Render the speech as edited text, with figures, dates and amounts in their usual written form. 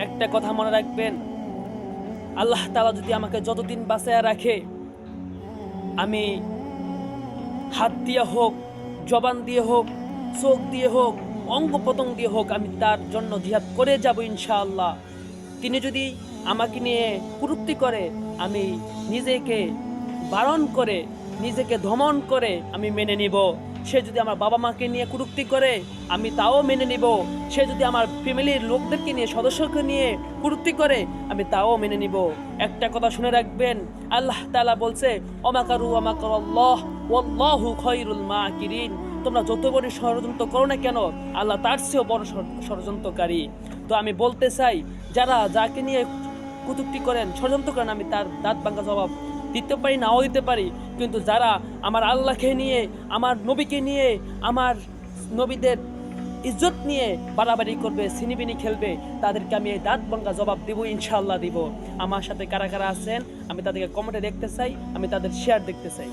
একটা কথা মনে রাখবেন, আল্লাহ তাআলা যদি আমাকে যতদিন বাঁচায়া রাখে, আমি হাত দিয়ে হোক, জবান দিয়ে হোক, চোখ দিয়ে হোক, অঙ্গ প্রত্যঙ্গ দিয়ে হোক, আমি তার জন্য জিহাদ করে যাব ইনশাআল্লাহ। তিনি যদি আমাকে নিয়ে কটূক্তি করে, আমি নিজেকে বারণ করে, নিজেকে দমন করে আমি মেনে নিব। সে যদি আমার বাবা মাকে নিয়ে কটূক্তি করে, আমি তাও মেনে নিব। সে যদি আমার ফ্যামিলির লোকদেরকে নিয়ে, সদস্যকে নিয়ে কটূক্তি করে, আমি তাও মেনে নিব। একটা কথা শুনে রাখবেন, আল্লাহ তাআলা বলছে, ওমাকারু ওমাকারাল্লাহ ওয়াল্লাহু খায়রুল মাকিরিন। তোমরা যত বড় ষড়যন্ত্র করো না কেন, আল্লাহ তার চেয়েও বড় ষড়যন্ত্রকারী। তো আমি বলতে চাই, যারা যাকে নিয়ে কটূক্তি করেন, ষড়যন্ত্র করেন, আমি তার দাঁত ভাঙা জবাব দিতে পারি, নাও দিতে পারি। কিন্তু যারা আমার আল্লাহকে নিয়ে, আমার নবীকে নিয়ে, আমার নবীদের ইজ্জত নিয়ে বাড়াবাড়ি করবে, ছিনিবিনি খেলবে, তাদেরকে আমি এই দাঁত ভাঙা জবাব দিব, ইনশাআল্লাহ দিব। আমার সাথে কারা কারা আছেন আমি তাদেরকে কমেন্টে দেখতে চাই, আমি তাদের শেয়ার দেখতে চাই।